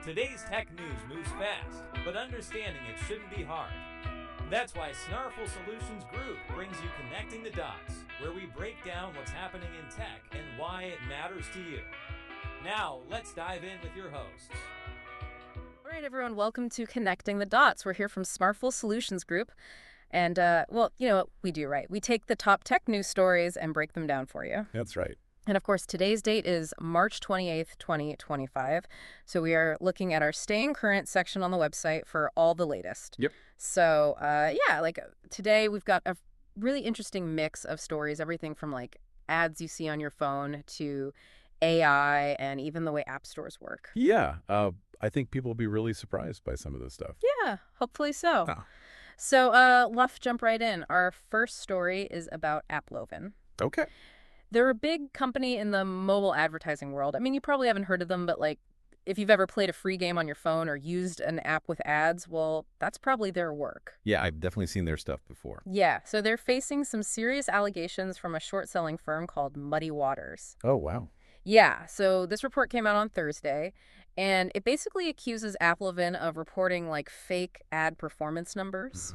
Today's tech news moves fast, but understanding it shouldn't be hard. That's why Snarful Solutions Group brings you Connecting the Dots, where we break down what's happening in tech and why it matters to you. Now, let's dive in with your hosts. All right, everyone, welcome to Connecting the Dots. We're here from Snarful Solutions Group. And, well, you know what we do, right? We take the top tech news stories and break them down for you. That's right. And, of course, today's date is March 28th, 2025. So we are looking at our Staying Current section on the website for all the latest. Yep. So, today we've got a really interesting mix of stories, everything from, ads you see on your phone to AI and even the way app stores work. Yeah. I think people will be really surprised by some of this stuff. Yeah, hopefully so. Oh. So let's jump right in. Our first story is about AppLovin. Okay. They're a big company in the mobile advertising world. I mean, you probably haven't heard of them, but if you've ever played a free game on your phone or used an app with ads, well, that's probably their work. Yeah, I've definitely seen their stuff before. Yeah, so they're facing some serious allegations from a short-selling firm called Muddy Waters. Oh, wow. Yeah, so this report came out on Thursday, and it basically accuses AppLovin of reporting fake ad performance numbers.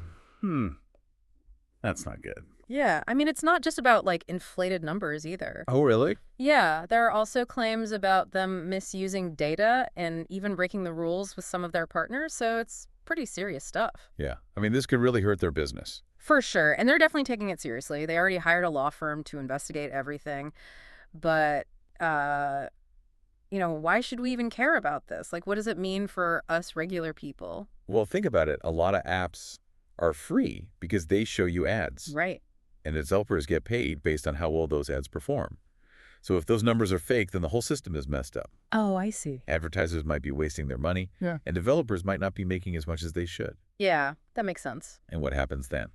That's not good. Yeah, I mean, it's not just about inflated numbers either. Oh, really? Yeah, there are also claims about them misusing data and even breaking the rules with some of their partners, so it's pretty serious stuff. Yeah. I mean, this could really hurt their business. For sure, and they're definitely taking it seriously. They already hired a law firm to investigate everything, but why should we even care about this? What does it mean for us regular people? Well, think about it. A lot of apps are free because they show you ads. Right. And the developers get paid based on how well those ads perform. So if those numbers are fake, then the whole system is messed up. Oh, I see. Advertisers might be wasting their money. Yeah. And developers might not be making as much as they should. Yeah, that makes sense. And what happens then?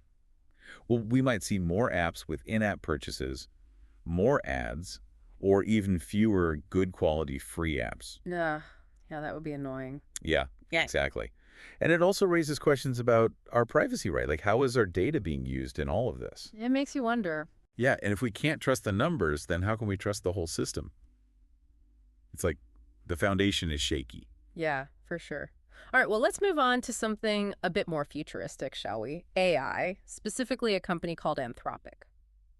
Well, we might see more apps with in-app purchases, more ads, or even fewer good quality free apps. Yeah, that would be annoying. Yeah, exactly. And it also raises questions about our privacy, right? How is our data being used in all of this? It makes you wonder. Yeah, and if we can't trust the numbers, then how can we trust the whole system? It's like the foundation is shaky. Yeah, for sure. All right, well, let's move on to something a bit more futuristic, shall we? AI, specifically a company called Anthropic.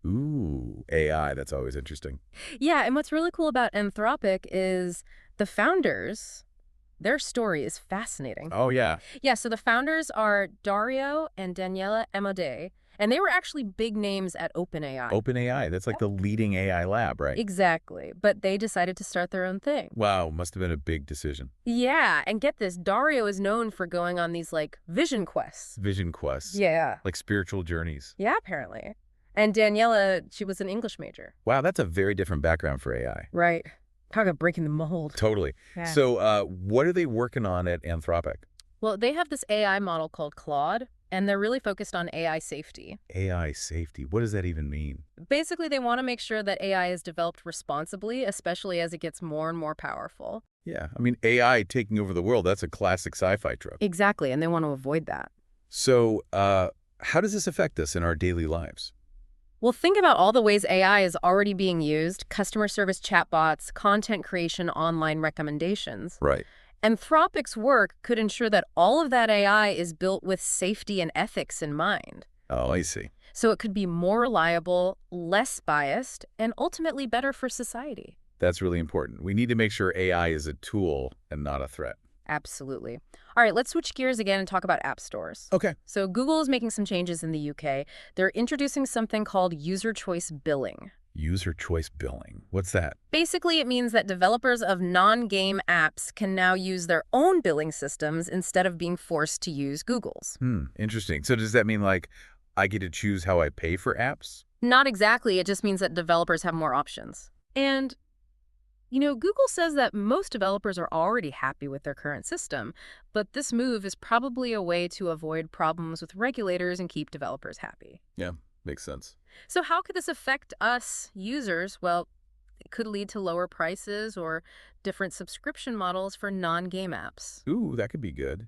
Ooh, AI, that's always interesting. Yeah, and what's really cool about Anthropic is the founders, their story is fascinating. Oh, yeah. Yeah, so the founders are Dario and Daniela Amodei, and they were actually big names at OpenAI. OpenAI, that's the leading AI lab, right? Exactly, but they decided to start their own thing. Wow, must have been a big decision. Yeah, and get this, Dario is known for going on these, vision quests. Vision quests. Yeah. Like spiritual journeys. Yeah, apparently. And Daniela, she was an English major. Wow, that's a very different background for AI. Right. Talk about breaking the mold. Totally. Yeah. So what are they working on at Anthropic? Well, they have this AI model called Claude, and they're really focused on AI safety. AI safety. What does that even mean? Basically, they want to make sure that AI is developed responsibly, especially as it gets more and more powerful. Yeah, I mean, AI taking over the world, that's a classic sci-fi trope. Exactly, and they want to avoid that. So how does this affect us in our daily lives? Well, think about all the ways AI is already being used: customer service chatbots, content creation, online recommendations. Right. Anthropic's work could ensure that all of that AI is built with safety and ethics in mind. Oh, I see. So it could be more reliable, less biased, and ultimately better for society. That's really important. We need to make sure AI is a tool and not a threat. Absolutely. All right, let's switch gears again and talk about app stores. Okay. So Google is making some changes in the UK. They're introducing something called user choice billing. User choice billing. What's that? Basically, it means that developers of non-game apps can now use their own billing systems instead of being forced to use Google's. Interesting. So does that mean I get to choose how I pay for apps? Not exactly. It just means that developers have more options. And Google says that most developers are already happy with their current system, but this move is probably a way to avoid problems with regulators and keep developers happy. Yeah, makes sense. So how could this affect us users? Well, it could lead to lower prices or different subscription models for non-game apps. Ooh, that could be good.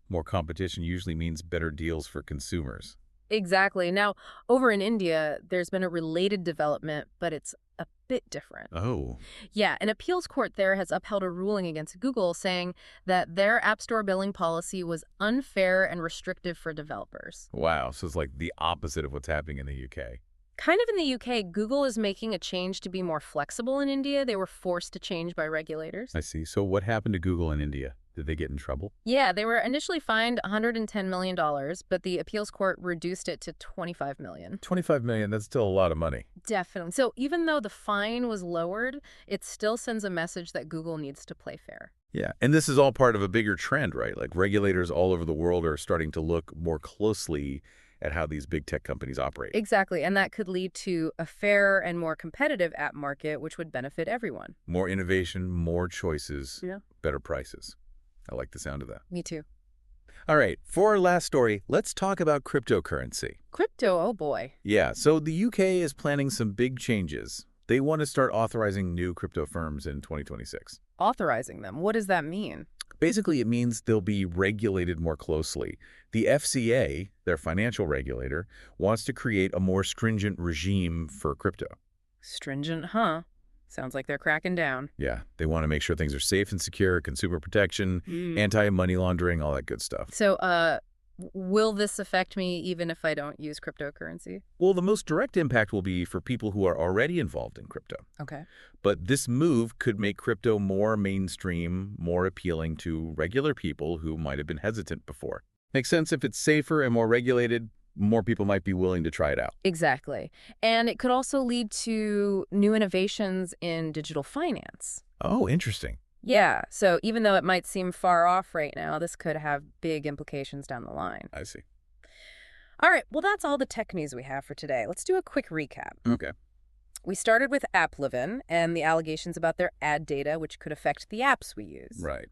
More competition usually means better deals for consumers. Exactly. Now, over in India, there's been a related development, but it's a bit different. Oh, Yeah, an appeals court there has upheld a ruling against Google saying that their App Store billing policy was unfair and restrictive for developers. wow. So it's like the opposite of what's happening in the UK. Kind of in the UK, Google is making a change to be more flexible in India. They were forced to change by regulators. I see. So what happened to Google in India? Did they get in trouble? Yeah, they were initially fined $110 million, but the appeals court reduced it to $25 million. 25 million, that's still a lot of money. Definitely. So even though the fine was lowered, it still sends a message that Google needs to play fair. Yeah, and this is all part of a bigger trend, right? Like regulators all over the world are starting to look more closely at how these big tech companies operate. Exactly, and that could lead to a fairer and more competitive app market, which would benefit everyone. More innovation, more choices, Yeah. better prices. I like the sound of that. Me too. All right, for our last story, let's talk about cryptocurrency. Crypto, oh boy. Yeah, so the UK is planning some big changes. They want to start authorizing new crypto firms in 2026. Authorizing them, what does that mean? Basically, it means they'll be regulated more closely. The FCA, their financial regulator, wants to create a more stringent regime for crypto. Stringent, huh? Sounds like they're cracking down. Yeah, they want to make sure things are safe and secure, consumer protection, anti-money laundering, all that good stuff. So, will this affect me even if I don't use cryptocurrency? Well, the most direct impact will be for people who are already involved in crypto. Okay. But this move could make crypto more mainstream, more appealing to regular people who might have been hesitant before. Makes sense. If it's safer and more regulated, more people might be willing to try it out. Exactly. And it could also lead to new innovations in digital finance. Oh, interesting. Yeah, so even though it might seem far off right now, this could have big implications down the line. I see. All right, well, that's all the tech news we have for today. Let's do a quick recap. Okay. We started with AppLovin and the allegations about their ad data, which could affect the apps we use. Right.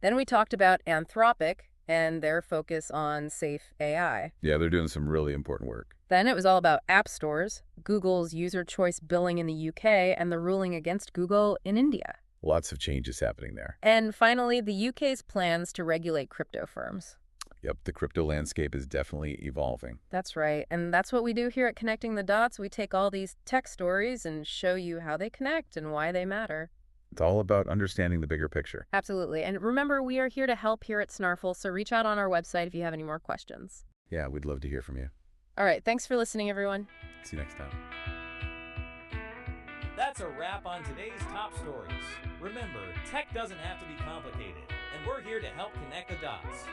Then we talked about Anthropic and their focus on safe AI. Yeah, they're doing some really important work. Then it was all about app stores, Google's user choice billing in the UK, and the ruling against Google in India. Lots of changes happening there. And finally, the UK's plans to regulate crypto firms. Yep, the crypto landscape is definitely evolving. That's right. And that's what we do here at Connecting the Dots. We take all these tech stories and show you how they connect and why they matter. It's all about understanding the bigger picture. Absolutely. And remember, we are here to help here at Snarful, so reach out on our website if you have any more questions. Yeah, we'd love to hear from you. All right. Thanks for listening, everyone. See you next time. That's a wrap on today's top stories. Remember, tech doesn't have to be complicated, and we're here to help connect the dots.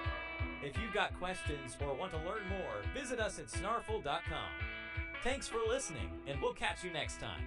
If you've got questions or want to learn more, visit us at snarful.com. Thanks for listening, and we'll catch you next time.